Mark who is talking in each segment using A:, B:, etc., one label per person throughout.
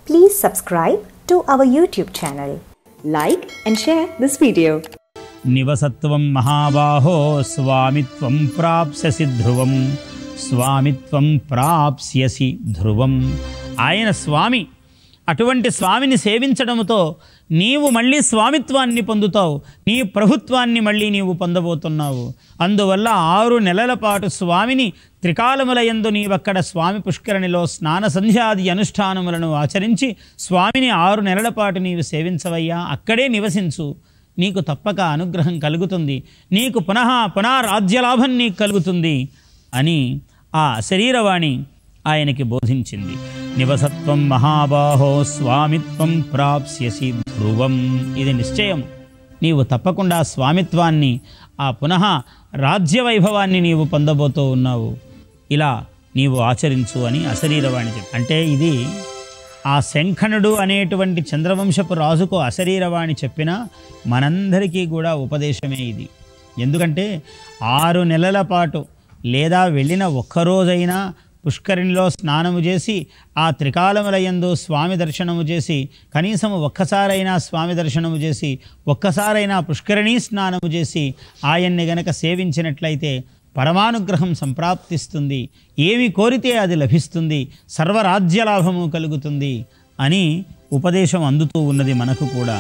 A: Please subscribe to our YouTube channel. Like and share this video.
B: నివసత్వం మహాబాహో స్వామిత్వం ప్రాప్స్యసి ధ్రువం, స్వామిత్వం ప్రాప్స్యసి ధ్రువం. ఆయన స్వామి. అటువంటి స్వామిని సేవించడంతో నీవు మళ్ళీ స్వామిత్వాన్ని పొందుతావు, నీ ప్రభుత్వాన్ని మళ్ళీ నీవు పొందబోతున్నావు. అందువల్ల 6 నెలల పాటు స్వామిని త్రికాలములయందు నీవక్కడ స్వామి పుష్కరిణిలో స్నాన సంధ్యాది అనుష్ఠానములను ఆచరించి స్వామిని 6 నెలల పాటు నీవు సేవించవయ్యా, అక్కడే నివసించు, నీకు తప్పక అనుగ్రహం కలుగుతుంది, నీకు పునః రాజ్యలాభం నీకు కలుగుతుంది అని ఆ శరీరవాణి ఆయనకి బోధించింది. నివసత్వం మహాబాహో స్వామిత్వం ప్రాప్స్యసి ధ్రువం. ఇది నిశ్చయం, నీవు తప్పకుండా స్వామిత్వాన్ని, ఆ పునః రాజ్యవైభవాన్ని నీవు పొందబోతూ ఉన్నావు, ఇలా నీవు ఆచరించు అని అశరీరవాణి చెప్పి. అంటే ఇది ఆ శంఖనుడు అనేటువంటి చంద్రవంశపు రాజుకు అశరీరవాణి చెప్పిన మనందరికీ కూడా ఉపదేశమే ఇది. ఎందుకంటే 6 నెలల పాటు లేదా వెళ్ళిన ఒక్కరోజైనా పుష్కరిణిలో స్నానము చేసి ఆ త్రికాలములయందు స్వామి దర్శనము చేసి, కనీసం ఒక్కసారైనా స్వామి దర్శనము చేసి, ఒక్కసారైనా పుష్కరిణీ స్నానము చేసి ఆయన్ని గనక సేవించినట్లయితే పరమానుగ్రహం సంప్రాప్తిస్తుంది, ఏమి కోరితే అది లభిస్తుంది, సర్వరాజ్యలాభము కలుగుతుంది అని ఉపదేశం అందుతూ ఉన్నది మనకు కూడా.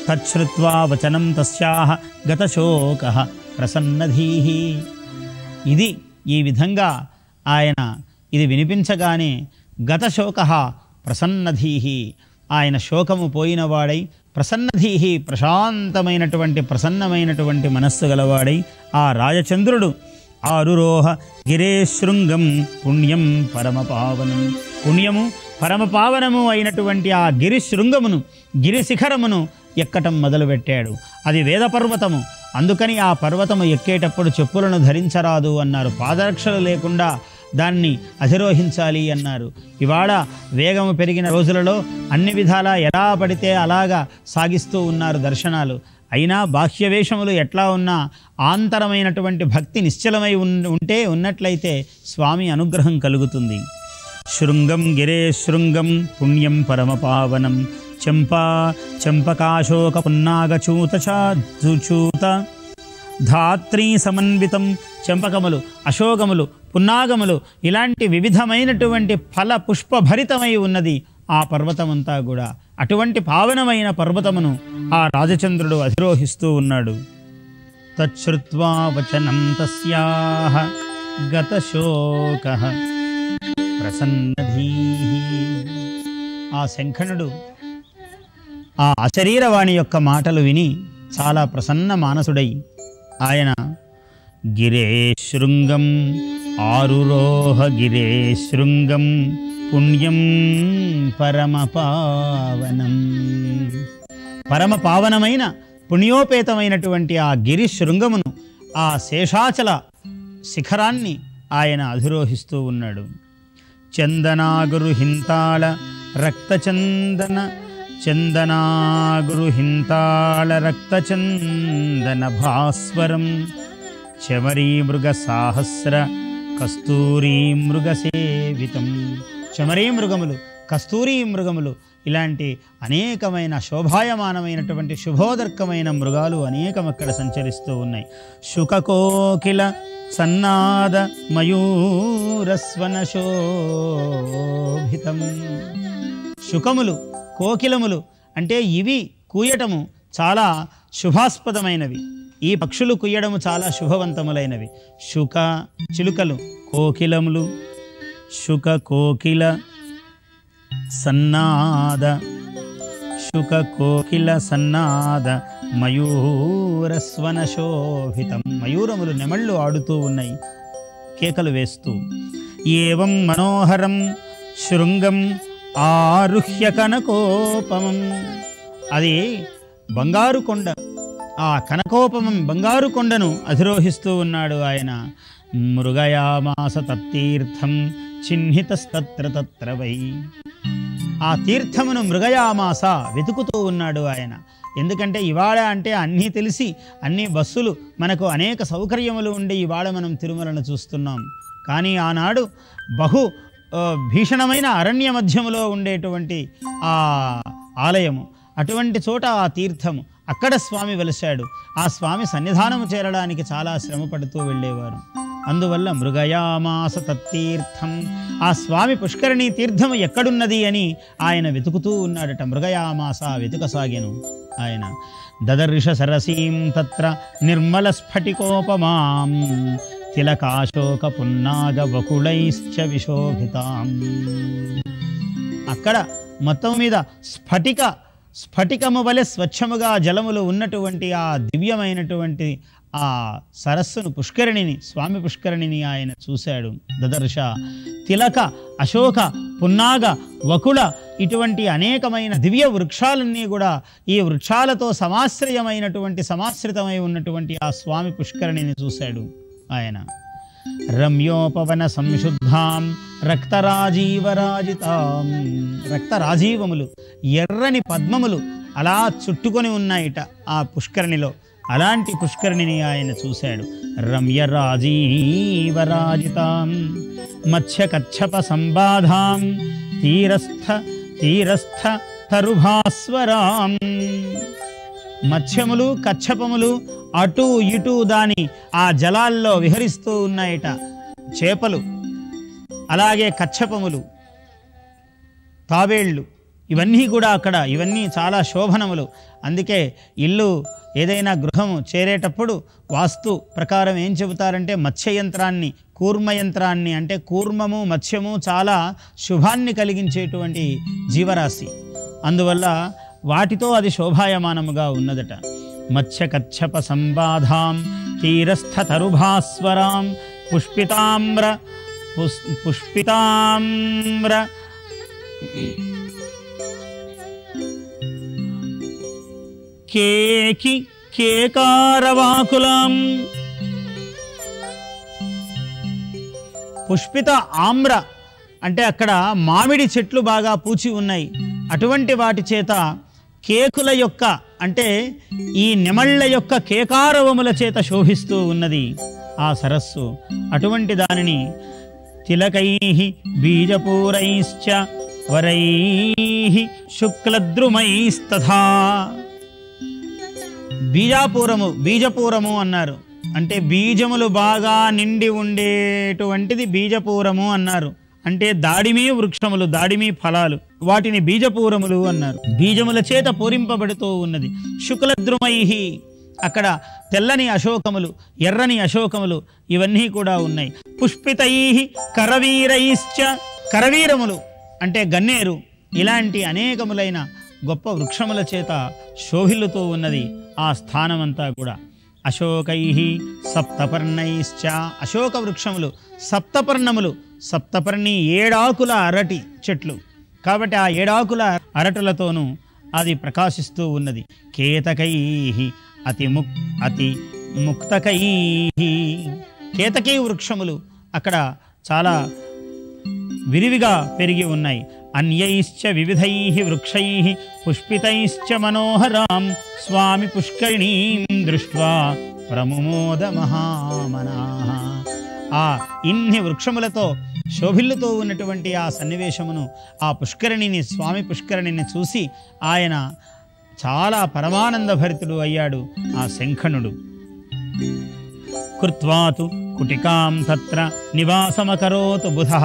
B: తచ్ఛ్రుత్వా వచనం తస్యాః గతశోకః ప్రసన్నధీః. ఇది ఈ విధంగా ఆయన ఇది వినిపించగానే గతశోకః ప్రసన్నధీః, ఆయన శోకము పోయినవాడై, ప్రసన్నధీః ప్రశాంతమైనటువంటి ప్రసన్నమైనటువంటి మనస్సు గలవాడై, ఆ రాజచంద్రుడు ఆరురోహ గిరేశృంగం పుణ్యం పరమపావనం, పుణ్యము పరమపావనము అయినటువంటి ఆ గిరిశృంగమును, గిరిశిఖరమును ఎక్కటం మొదలుపెట్టాడు. అది వేదపర్వతము, అందుకని ఆ పర్వతము ఎక్కేటప్పుడు చెప్పులను ధరించరాదు అన్నారు, పాదరక్షలు లేకుండా దాన్ని అధిరోహించాలి అన్నారు. ఇవాళ వేగము పెరిగిన రోజులలో అన్ని విధాలా ఎలా పడితే అలాగా సాగిస్తూ ఉన్నారు దర్శనాలు. అయినా బాహ్యవేషములు ఎట్లా ఉన్నా ఆంతరమైనటువంటి భక్తి నిశ్చలమై ఉన్నట్లయితే స్వామి అనుగ్రహం కలుగుతుంది. శృంగం గిరే శృంగం పుణ్యం పరమపావనం, చంపకాశోక పున్నాగచూత ధాత్రీ సమన్వితం. చంపకములు, అశోకములు, పున్నాగములు ఇలాంటి వివిధమైనటువంటి ఫల పుష్పభరితమై ఉన్నది ఆ పర్వతమంతా కూడా. అటువంటి పావనమైన పర్వతమును ఆ రాజచంద్రుడు అధిరోహిస్తూ ఉన్నాడు. తచ్ఛ్రుత్వా వచనం తస్యాః గతశోకః ప్రసన్నధీః. ఆ శంఖనుడు ఆ అశరీరవాణి యొక్క మాటలు విని చాలా ప్రసన్న మానసుడై ఆయన గిరేశృంగం ఆరురోహ గిరేశృంగం పుణ్యం పరమపావనం, పరమపావనమైన పుణ్యోపేతమైనటువంటి ఆ గిరి శృంగమును, ఆ శేషాచల శిఖరాన్ని ఆయన అధిరోహిస్తూ ఉన్నాడు. చందనాగురుహింతాళ రక్తచందన చందనాగురుహింతాళ రక్తచందన భాస్వరం చమరీ మృగ సాహస్ర కస్తూరీ మృగసేవితం. చమరీ మృగములు, కస్తూరీ మృగములు ఇలాంటి అనేకమైన శోభాయమానమైనటువంటి శుభోదర్కమైన మృగాలు అనేకం అక్కడ సంచరిస్తూ ఉన్నాయి. శుకకోకిల సన్నాద మయూరస్వన శోభితం. శుకములు, కోకిలములు అంటే ఇవి కూయటము చాలా శుభాస్పదమైనవి, ఈ పక్షులు కుయ్యడము చాలా శుభవంతములైనవి. శుక చిలుకలు, కోకిలములు, శుక కోకిల సన్నాద, శుక కోకిల సన్నాద మయూరస్వన శోభితం. మయూరములు, నెమళ్ళు ఆడుతూ ఉన్నాయి కేకలు వేస్తూ. ఏవం మనోహరం శృంగం ఆరుహ్య కనకోపమం. అది బంగారు కొండ, ఆ కనకోపమం బంగారు కొండను అధిరోహిస్తూ ఉన్నాడు ఆయన. మృగయామాస తత్తీర్థం చిహ్నితస్తత్ర తత్ర వై. ఆ తీర్థమును మృగయామాస వెతుకుతూ ఉన్నాడు ఆయన. ఎందుకంటే ఇవాళ అంటే అన్నీ తెలిసి అన్ని బస్సులు మనకు అనేక సౌకర్యములు ఉండి ఇవాళ మనం తిరుమలను చూస్తున్నాం. కానీ ఆనాడు బహు భీషణమైన అరణ్య మధ్యములో ఉండేటువంటి ఆ ఆలయము, అటువంటి చోట ఆ తీర్థము, అక్కడ స్వామి వెలిశాడు. ఆ స్వామి సన్నిధానము చేరడానికి చాలా శ్రమ పడుతూ వెళ్ళేవారు. అందువల్ల మృగయామాస తత్తీర్థం, ఆ స్వామి పుష్కరిణీ తీర్థము ఎక్కడున్నది అని ఆయన వెతుకుతూ ఉన్నాడట. మృగయామాస వెతుకసాగెను ఆయన. దదర్శ సరసీం తత్ర నిర్మల స్ఫటికోపమాం తిలకాశోక పున్నాగ వకుళైశ్చ విశోభితాం. అక్కడ మొత్తం మీద స్ఫటికము వలె స్వచ్ఛముగా జలములు ఉన్నటువంటి ఆ దివ్యమైనటువంటి ఆ సరస్సును, పుష్కరిణిని, స్వామి పుష్కరిణిని ఆయన చూశాడు. దదర్శ తిలక, అశోక, పున్నాగ, వకుళ ఇటువంటి అనేకమైన దివ్య వృక్షాలన్నీ కూడా ఈ వృక్షాలతో సమాశ్రితమై ఉన్నటువంటి ఆ స్వామి పుష్కరిణిని చూశాడు ఆయన. రమ్యోపవన సంశుద్ధాం రక్తరాజీవరాజితాం, రక్తరాజీవములు, ఎర్రని పద్మములు అలా చుట్టుకొని ఉన్నాయిట ఆ పుష్కరిణిలో. అలాంటి పుష్కరిణిని ఆయన చూశాడు. రమ్యరాజీవరాజితాం మత్స్యకచ్చప సంబాధాం తీరస్థ తరుభాస్వరాం. మత్స్యములు, కచ్చపములు అటు ఇటు దాని ఆ జలాల్లో విహరిస్తూ ఉన్నాయట. చేపలు, అలాగే కచ్చపములు, తాబేళ్ళు, ఇవన్నీ కూడా అక్కడ, ఇవన్నీ చాలా శోభనములు. అందుకే ఇల్లు ఏదైనా గృహము చేరేటప్పుడు వాస్తు ప్రకారం ఏం చెబుతారంటే మత్స్యయంత్రాన్ని, కూర్మయంత్రాన్ని, అంటే కూర్మము మత్స్యము చాలా శుభాన్ని కలిగించేటువంటి జీవరాశి, అందువల్ల వాటితో అది శోభాయమానముగా ఉన్నదట. మత్స్యకచ్చప సంబాధాం తీరస్థ తరుభాస్వరాం పుష్పితామ్ర కేకారవాకులం. పుష్పిత ఆమ్ర అంటే అక్కడ మామిడి చెట్లు బాగా పూచి ఉన్నాయి. అటువంటి వాటి చేత కేకుల యొక్క, అంటే ఈ నెమళ్ళ యొక్క కేకారవముల చేత శోభిస్తూ ఉన్నది ఆ సరస్సు. అటువంటి దానిని తిలకైః బీజపూరైశ్చ వరైః శుక్లద్రుమైస్తథా. బీజపూరము అన్నారు, అంటే బీజములు బాగా నిండి ఉండేటువంటిది బీజపూరము అన్నారు. అంటే దాడిమి వృక్షములు, దాడిమి ఫలాలు, వాటిని బీజపూరములు అన్నారు. బీజముల చేత పూరింపబడుతూ ఉన్నది. శుక్లద్రుమైః, అక్కడ తెల్లని అశోకములు, ఎర్రని అశోకములు ఇవన్నీ కూడా ఉన్నాయి. పుష్పితైః కరవీరైశ్చ, కరవీరములు అంటే గన్నేరు, ఇలాంటి అనేకములైన గొప్ప వృక్షముల చేత శోభిల్లుతూ ఉన్నది ఆ స్థానమంతా కూడా. అశోకైః సప్తపర్ణైశ్చ, అశోక వృక్షములు, సప్తపర్ణములు, సప్తపర్ణి 7 ఆకుల అరటి చెట్లు కాబట్టి ఆ 7 ఆకుల అరటులతోనూ అది ప్రకాశిస్తూ ఉన్నది. కేతకైః అతి ముక్తకైః, కేతకీ వృక్షములు అక్కడ చాలా విరివిగా పెరిగి ఉన్నాయి. అన్యైశ్చ వివిధైః వృక్షైః పుష్పితైశ్చ మనోహరాం స్వామి పుష్కరిణీం దృష్ట్వా ప్రముమోద మహామనాః. ఆ ఇన్ని వృక్షములతో శోభిల్లుతూ ఉన్నటువంటి ఆ సన్నివేశమును, ఆ పుష్కరిణిని, స్వామి పుష్కరిణిని చూసి ఆయన చాలా పరమానంద భరితుడు అయ్యాడు ఆ శంఖనుడు. కృత్వాతు కుటికాం తత్ర నివాసమకరోతు బుధః.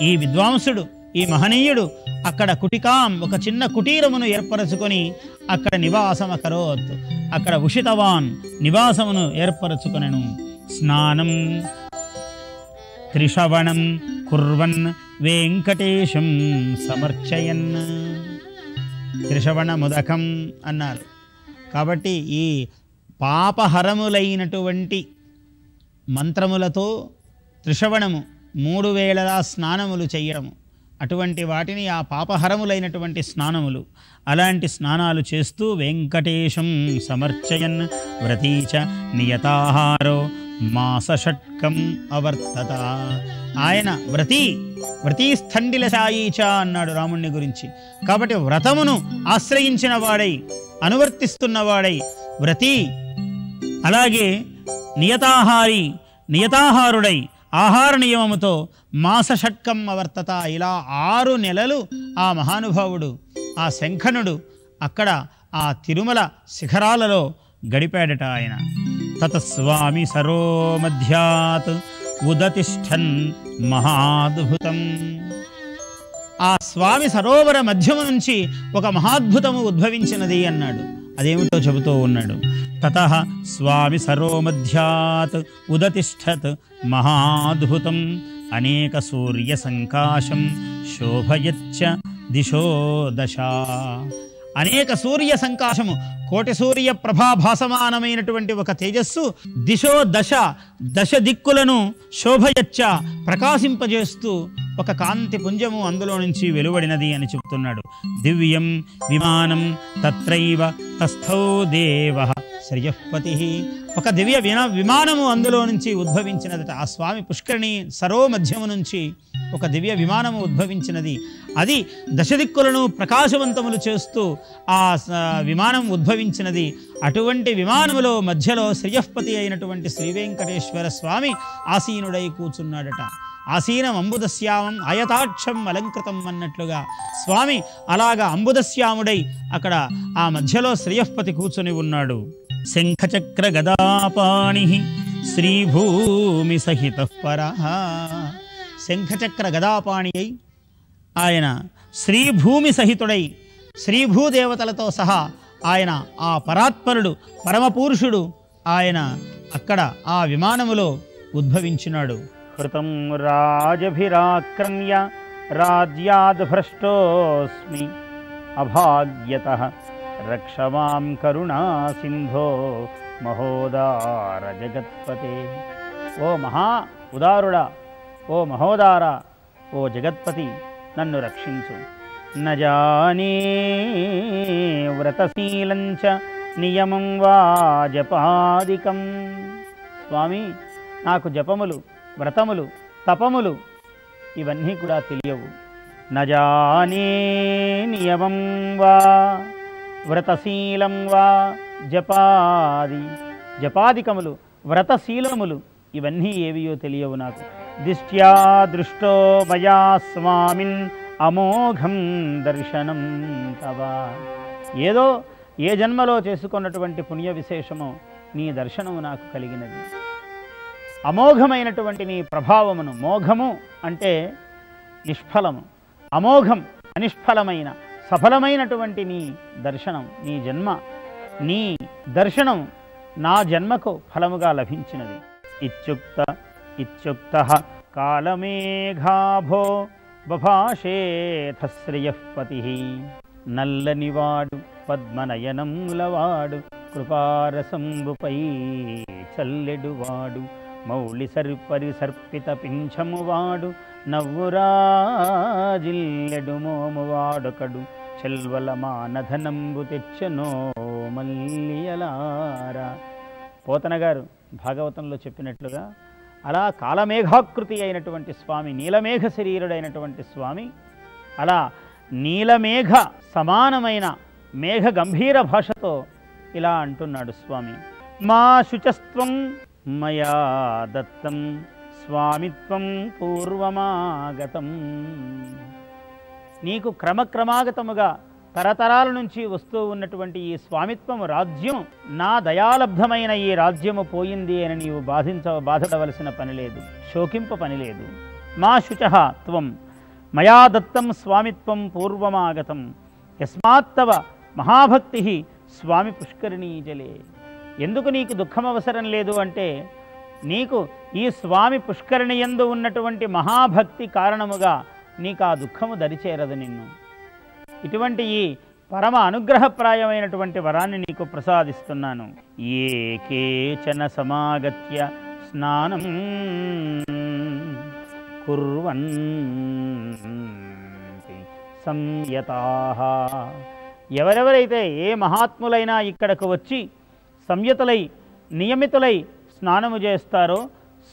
B: ఈ విద్వాంసుడు, ఈ మహనీయుడు అక్కడ కుటికాం, ఒక చిన్న కుటీరమును ఏర్పరచుకొని అక్కడ నివాసమకరోత్, అక్కడ ఉషితవాన్, నివాసమును ఏర్పరచుకొనెను. స్నానం త్రిషవణం కుర్వన్ వెంకటేశం సమర్చయన్. త్రిషవణ ముదకం అన్నారు కాబట్టి ఈ పాపహరములైనటువంటి మంత్రములతో త్రిషవణము 3 వేళలా స్నానములు చేయడము, అటువంటి వాటిని ఆ పాపహరములైనటువంటి స్నానములు, అలాంటి స్నానాలు చేస్తూ వెంకటేశం సమర్చయన్. వ్రతీచ నియతాహారో మాసషట్కం అవర్తత. ఆయన వ్రతీస్థండిలశాయీచ అన్నాడు రాముణ్ణి గురించి. కాబట్టి వ్రతమును ఆశ్రయించిన వాడై, అనువర్తిస్తున్నవాడై వ్రతి, అలాగే నియతాహారుడై, ఆహార నియమముతో మాసషట్కం అవర్తత, ఇలా 6 నెలలు ఆ మహానుభావుడు ఆ శంఖనుడు అక్కడ ఆ తిరుమల శిఖరాలలో గడిపాడట ఆయన. తతస్వామి సరోమధ్యాత్ ఉదతిష్ఠన్ మహాద్భుతం. ఆ స్వామి సరోవర మధ్యము నుంచి ఒక మహాద్భుతము ఉద్భవించినది అన్నాడు. అదేమిటో చెబుతూ ఉన్నాడు. తతః స్వామి సరోమధ్యాత్ ఉదతిష్ఠత్ మహాద్భుతం అనేక సూర్య సంకాశం శోభయచ్చ దిశో దశ. అనేక సూర్య సంకాశము, కోటి సూర్య ప్రభాభాసమానమైనటువంటి ఒక తేజస్సు దిశో దశ, దశ దిక్కులను శోభయచ్చ ప్రకాశింపజేస్తూ ఒక కాంతి పుంజము అందులో నుంచి వెలువడినది అని చెప్తున్నాడు. దివ్యం విమానం తత్రైవ తస్థౌ దేవః శ్రియఃపతి. ఒక దివ్య విమానము అందులో నుంచి ఉద్భవించినదట. ఆ స్వామి పుష్కరిణి సరో మధ్యము నుంచి ఒక దివ్య విమానము ఉద్భవించినది. అది దశదిక్కులను ప్రకాశవంతములు చేస్తూ ఆ విమానం ఉద్భవించినది. అటువంటి విమానములో మధ్యలో శ్రియఃపతి అయినటువంటి శ్రీ వెంకటేశ్వర స్వామి ఆసీనుడై కూర్చున్నాడట. ఆసీనం అంబుదశ్యామం ఆయతాక్షం అలంకృతం అన్నట్లుగా స్వామి అలాగా అంబుదశ్యాముడై అక్కడ ఆ మధ్యలో శ్రియఃపతి కూర్చుని ఉన్నాడు. శంఖచక్ర గదాపాణి శ్రీభూమి సహిత పరః. శంఖచక్ర గదాపాణి అయి ఆయన శ్రీభూమి సహితుడై శ్రీభూదేవతలతో సహా ఆయన ఆ పరాత్పరుడు పరమపురుషుడు ఆయన అక్కడ ఆ విమానములో ఉద్భవించినాడు. కృతం రాజభిరాక్రమ్య రాజ్యాద్ భ్రష్టోస్మి అభాగ్యతః రక్షమాం కరుణా సింధో మహోదార జగత్పతే. ఓ మహా ఉదారుడా, ఓ మహోదార, ఓ జగత్పతి, నన్ను రక్షించు. నజానే వ్రతశీలంచ నియమం వా జపాదికం. స్వామి, నాకు జపములు, వ్రతములు, తపములు ఇవన్నీ కూడా తెలియవు. నజానే నియమం వా వ్రతశీలం వా జపాదికములు, వ్రతశీలములు ఇవన్నీ ఏవియో తెలియవు నాకు. దిష్ట్యా దృష్టో మయా స్వామిన్ అమోఘం దర్శనం తవ. ఏదో ఏ జన్మలో చేసుకున్నటువంటి పుణ్య విశేషమో నీ దర్శనము నాకు కలిగినది. అమోఘమైనటువంటి నీ ప్రభావమును, మోఘము అంటే నిష్ఫలము, అమోఘం అనిష్ఫలమైన సఫలమైనటువంటి నీ దర్శనం, నీ జన్మ, నీ దర్శనం నా జన్మకు ఫలముగా లభించినది. ఇత్యుక్తః కాలమేఘాభో బభాషేథ శ్రియఃపతిః. నల్లనివాడు పద్మనయనములవాడు కృపారసంబుపై చల్లెడువాడు మౌళి పరిసర్పిత పింఛమువాడు నవ్వురాజిల్లెడు మోమువాడొకడు చెల్వల మానధనంబు తెచ్చనో మల్లియలారా. పోతన గారు భాగవతంలో చెప్పినట్లుగా అలా కాలమేఘాకృతి అయినటువంటి స్వామి, నీలమేఘ శరీరుడైనటువంటి స్వామి అలా నీలమేఘ సమానమైన మేఘ గంభీర భాషతో ఇలా అంటున్నాడు స్వామి. మా శుచస్త్వం మయా దత్తం స్వామిత్వం పూర్వమాగతం. నీకు క్రమక్రమాగతముగా తరతరాల నుంచి వస్తూ ఉన్నటువంటి ఈ స్వామిత్వము, రాజ్యం, నా దయాలబ్ధమైన ఈ రాజ్యము పోయింది అని నీవు బాధపడవలసిన పని లేదు, శోకింప పని లేదు. మా శుచః త్వం మయా దత్తం స్వామిత్వం పూర్వమాగతం యస్మాత్తవ మహాభక్తి స్వామి పుష్కరిణీ జలే. ఎందుకు నీకు దుఃఖం అవసరం లేదు అంటే, నీకు ఈ స్వామి పుష్కరిణి యందు ఉన్నటువంటి మహాభక్తి కారణముగా నీకు ఆ దుఃఖము దరిచేరదు నిన్ను. ఇటువంటి ఈ పరమ అనుగ్రహప్రాయమైనటువంటి వరాన్ని నీకు ప్రసాదిస్తున్నాను. ఏ కేచన సమాగత్య స్నానం కుర్వన్తి సంయతాః. ఎవరెవరైతే ఏ మహాత్ములైనా ఇక్కడకు వచ్చి సంయతులై నియమితులై స్నానము చేస్తారో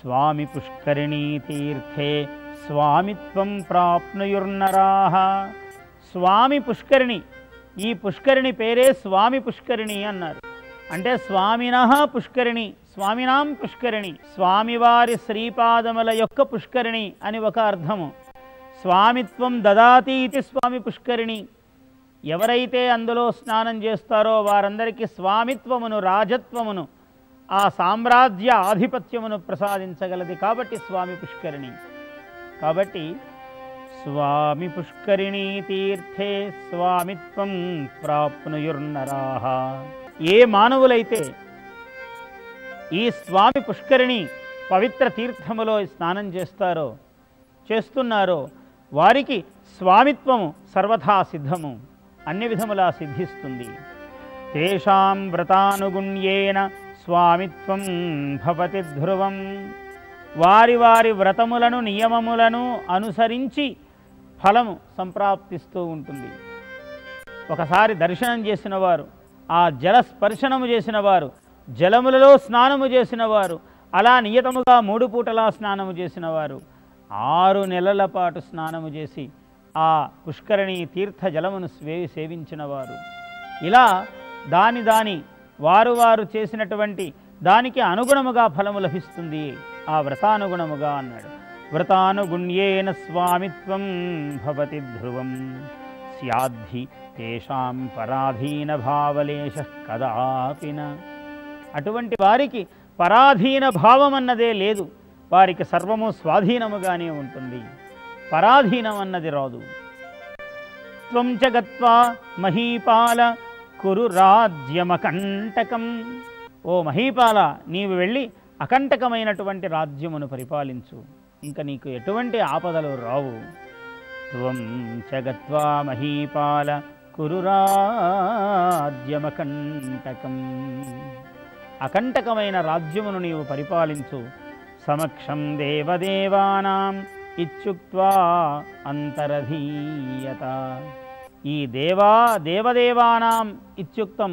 B: స్వామి పుష్కరిణీ తీర్థే స్వామిత్వం ప్రాప్నుయుర్నరాః. స్వామి పుష్కరిణి, ఈ పుష్కరిణి పేరే స్వామి పుష్కరిణి అన్నారు. అంటే స్వామినః పుష్కరిణి, స్వామినాం పుష్కరిణి, స్వామివారి శ్రీపాదముల యొక్క పుష్కరిణి అని ఒక అర్థము. స్వామిత్వం దదాతి ఇది స్వామి పుష్కరిణి. ఎవరైతే అందులో స్నానం చేస్తారో వారందరికీ స్వామిత్వమును, రాజత్వమును, ఆ సామ్రాజ్య ఆధిపత్యమును ప్రసాదించగలది. కాబట్టి స్వామి పుష్కరిణి. కాబట్టి స్వామి పుష్కరిణీ తీర్థే స్వామిత్వం ప్రాప్నుయుర్నరాః. ఏ మానవులైతే ఈ స్వామి పుష్కరిణి పవిత్ర తీర్థములో స్నానం చేస్తున్నారో వారికి స్వామిత్వము సర్వథా సిద్ధము, అన్ని విధములా సిద్ధిస్తుంది. తేషాం వ్రతానుగుణ్యేన స్వామిత్వం భవతి ధ్రువం. వారి వారి వ్రతములను నియమములను అనుసరించి ఫలము సంప్రాప్తిస్తూ ఉంటుంది. ఒకసారి దర్శనం చేసిన వారు, ఆ జల స్పర్శనము చేసిన వారు, జలములలో స్నానము చేసిన వారు, అలా నియతముగా 3 పూటలా స్నానము చేసిన వారు 6 నెలల పాటు స్నానము చేసి ఆ పుష్కరిణి తీర్థ జలమును సేవించిన వారు, ఇలా దాని వారు చేసినటువంటి దానికి అనుగుణముగా ఫలము లభిస్తుంది. ఆ వ్రతానుగుణముగా అన్నాడు. వ్రతానుగుణ్యేన స్వామిత్వం భవతి ధ్రువం స్యాద్ధి తేషాం పరాధీన భావలేశ కదాపిన. అటువంటి వారికి పరాధీన భావం అన్నదే లేదు. వారికి సర్వము స్వాధీనముగానే ఉంటుంది, పరాధీనం అన్నది రాదు. త్వం చ గత్వా మహీపాల కురు రాజ్యమకంటకం. ఓ మహీపాల, నీవు వెళ్ళి అకంటకమైనటువంటి రాజ్యమును పరిపాలించు, ఇంకా నీకు ఎటువంటి ఆపదలు రావు. త్వం చ గత్వా మహీపాల కురు రాజ్యమకంటకం. అకంటకమైన రాజ్యమును నీవు పరిపాలించు. సమక్షం దేవదేవానాం ఇత్యుక్త్వా అంతరధీయత. ఈ దేవదేవానాం ఇత్యుక్తం,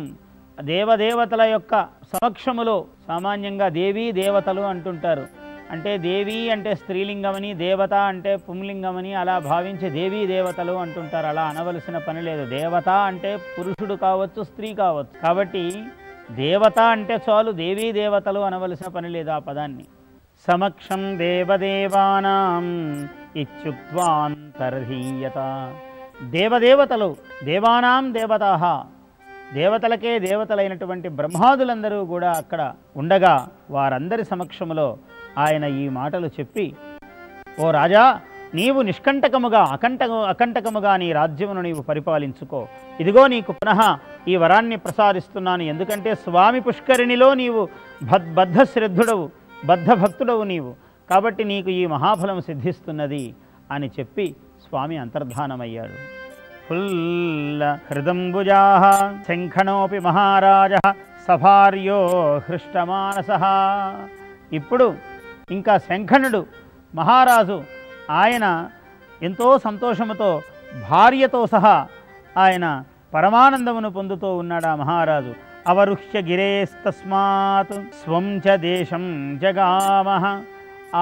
B: దేవదేవతల యొక్క సమక్షములో, సామాన్యంగా దేవీ దేవతలు అంటుంటారు. అంటే దేవి అంటే స్త్రీలింగమని, దేవత అంటే పుంలింగమని అలా భావించి దేవీ దేవతలు అంటుంటారు. అలా అనవలసిన పని లేదు. దేవత అంటే పురుషుడు కావచ్చు, స్త్రీ కావచ్చు. కాబట్టి దేవత అంటే చాలు, దేవీ దేవతలు అనవలసిన పని లేదు ఆ పదాన్ని. సమక్షం దేవదేవానాం ఇత్యుక్త్వాంతర్హీయత. దేవదేవతలు, దేవానాం దేవతాః, దేవతలకే దేవతలైనటువంటి బ్రహ్మాదులందరూ కూడా అక్కడ ఉండగా వారందరి సమక్షములో ఆయన ఈ మాటలు చెప్పి, ఓ రాజా, నీవు నిష్కంటకముగా అకంటకముగా నీ రాజ్యమును నీవు పరిపాలించుకో. ఇదిగో నీకు పునః ఈ వరాన్ని ప్రసాదిస్తున్నాను. ఎందుకంటే స్వామి పుష్కరిణిలో నీవు బద్ధశ్రద్ధుడవు, బద్ధభక్తుడవు నీవు, కాబట్టి నీకు ఈ మహాఫలం సిద్ధిస్తున్నది అని చెప్పి స్వామి అంతర్ధానమయ్యాడు. ఫుల్ల హృదంబుజాః శంఖణోపి మహారాజः సభార్యో హృష్టమానసః. ఇప్పుడు ఇంకా శంఖనుడు మహారాజు, ఆయన ఎంతో సంతోషముతో భార్యతో సహా ఆయన పరమానందమును పొందుతూ ఉన్నాడు. ఆ మహారాజు అవరుహ్య గిరేస్తస్మాత్ స్వం చ దేశం జగామః.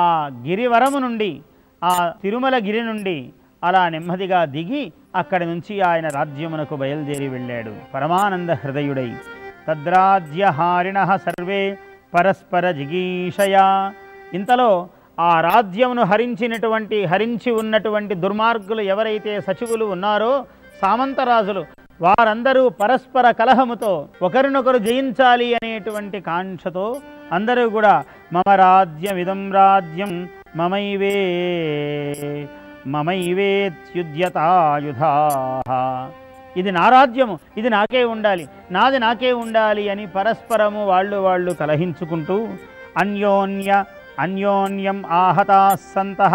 B: ఆ గిరివరము నుండి, ఆ తిరుమల గిరి నుండి అలా నెమ్మదిగా దిగి అక్కడి నుంచి ఆయన రాజ్యమునకు బయలుదేరి వెళ్ళాడు పరమానంద హృదయుడై. తద్రాజ్యహారిణః సర్వే పరస్పర జిగీషయా. ఇంతలో ఆ రాజ్యమును హరించి ఉన్నటువంటి దుర్మార్గులు ఎవరైతే సచివులు ఉన్నారో, సామంతరాజులు, వారందరూ పరస్పర కలహముతో ఒకరినొకరు జయించాలి అనేటువంటి కాంక్షతో అందరూ కూడా మమ రాజ్యమిదం రాజ్యం మమైవేత్యుద్యతాయుధాః. ఇది నా రాజ్యము, ఇది నాకే ఉండాలి, నాది నాకే ఉండాలి అని పరస్పరము వాళ్ళు కలహించుకుంటూ అన్యోన్యం ఆహతాః సంతః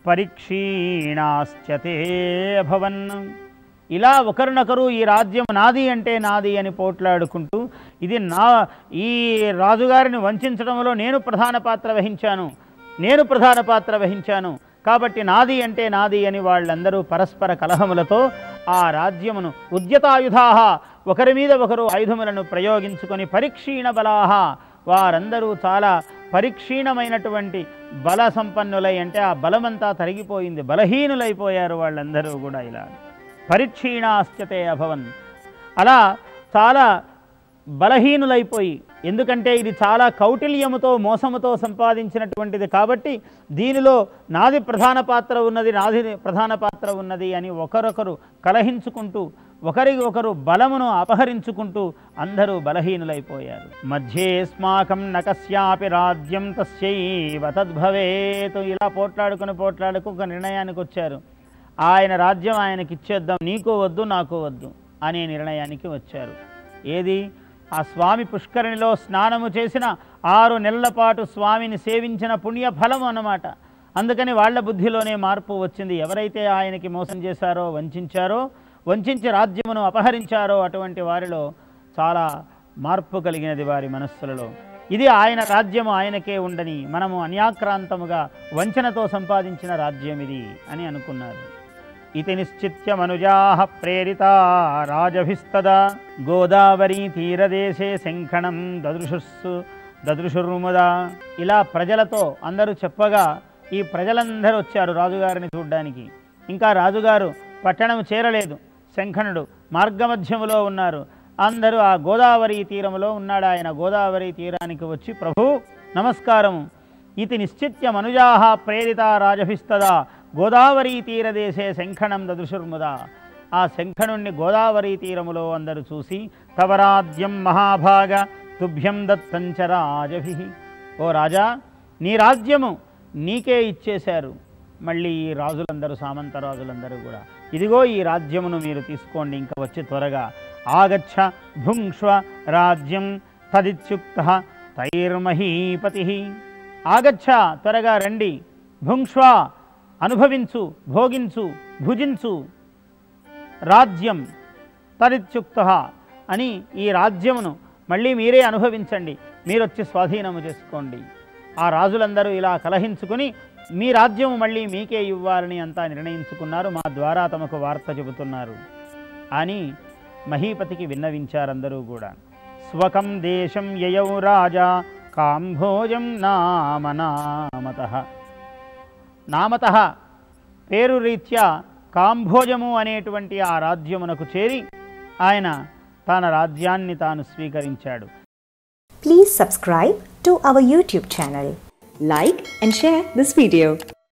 B: పరిక్షీణాశ్చతే భవన్. ఇలా ఒకరినొకరు ఈ రాజ్యం నాది అంటే నాది అని పోట్లాడుకుంటూ, ఈ రాజుగారిని వంచడంలో నేను ప్రధాన పాత్ర వహించాను కాబట్టి నాది అంటే నాది అని వాళ్ళందరూ పరస్పర కలహములతో ఆ రాజ్యమును ఉద్యతాయుధాః, ఒకరి మీద ఒకరు ఆయుధములను ప్రయోగించుకొని పరిక్షీణ బలాః, వారందరూ చాలా పరిక్షీణమైనటువంటి బల సంపన్నులై, అంటే ఆ బలమంతా తరిగిపోయింది, బలహీనులైపోయారు వాళ్ళందరూ కూడా. ఇలా పరిక్షీణాశ్చతే అభవన్, అలా చాలా బలహీనులైపోయి ఎందుకంటే ఇది చాలా కౌటిల్యముతో మోసముతో సంపాదించినటువంటిది కాబట్టి దీనిలో నాది ప్రధాన పాత్ర ఉన్నది అని ఒకరొకరు కలహించుకుంటూ ఒకరికి ఒకరు బలమును అపహరించుకుంటూ అందరూ బలహీనులైపోయారు. మధ్యేస్మాకం నకస్యాపి రాజ్యం తస్యైవ తద్భవేత్. ఇలా పోట్లాడుకుని ఒక నిర్ణయానికి వచ్చారు. ఆయన రాజ్యం ఆయనకి ఇచ్చేద్దాం, నీకు వద్దు నాకు వద్దు అనే నిర్ణయానికి వచ్చారు. ఏది? ఆ స్వామి పుష్కరిణిలో స్నానము చేసిన 6 నెలల పాటు స్వామిని సేవించిన పుణ్యఫలము అన్నమాట. అందుకని వాళ్ళ బుద్ధిలోనే మార్పు వచ్చింది. ఎవరైతే ఆయనకి మోసం చేశారో, వంచించి రాజ్యమును అపహరించారో అటువంటి వారిలో చాలా మార్పు కలిగినది వారి మనస్సులలో. ఇది ఆయన రాజ్యము, ఆయనకే ఉండని, మనము అన్యాక్రాంతముగా వంచనతో సంపాదించిన రాజ్యం ఇది అని అనుకున్నారు. ఇతి నిశ్చిత్య మనుజాః ప్రేరితా రాజభిస్తదా గోదావరీ తీరదేశే శంఖణం దదృశుర్ముదా. ఇలా ప్రజలతో అందరూ చెప్పగా ఈ ప్రజలందరూ వచ్చారు రాజుగారిని చూడ్డానికి. ఇంకా రాజుగారు పట్టణం చేరలేదు. శంఖనుడు మార్గమధ్యములో ఉన్నారు. అందరూ ఆ గోదావరీ తీరములో ఉన్నాడు. ఆయన గోదావరీ తీరానికి వచ్చి, ప్రభు నమస్కారము. ఇతి నిశ్చిత్య మనుజాః ప్రేరితా రాజభిస్తదా గోదావరీ తీరదేశే శంఖణం దదృశుర్ముదా. ఆ శంఖణుణ్ణి గోదావరీ తీరములో అందరూ చూసి, తవరాజ్యం మహాభాగ తుభ్యం దత్తంచ రాజభిః. ఓ రాజా, నీ రాజ్యము నీకే ఇచ్చేశారు. మళ్ళీ ఈ రాజులందరూ, సామంత రాజులందరూ కూడా, ఇదిగో ఈ రాజ్యమును మీరు తీసుకోండి, ఇంకా వచ్చి త్వరగా. ఆగచ్చ భుంక్ష్వ రాజ్యం తదిత్యుక్తః తైర్మహీపతిః. ఆగచ్చ, త్వరగా రండి. భుంక్ష్వ, అనుభవించు, భోగించు, భుజించు. రాజ్యం తదిత్యుక్తః అని ఈ రాజ్యమును మళ్ళీ మీరే అనుభవించండి, మీరొచ్చి స్వాధీనము చేసుకోండి. ఆ రాజులందరూ ఇలా కలహించుకుని మీ రాజ్యము మళ్ళీ మీకే ఇవ్వాలని అంతా నిర్ణయించుకున్నారు. మా ద్వారా తమకు వార్త చెబుతున్నారు అని మహీపతికి విన్నవించారందరూ కూడా. స్వకం దేశం యయౌ రాజా కాంభోజం నామతః పేరు రీత్యా కాంభోజము అనేటువంటి ఆ రాజ్యమునకు చేరి ఆయన తన రాజ్యాన్ని తాను స్వీకరించాడు.
A: Please subscribe to our YouTube channel. Like and share this video.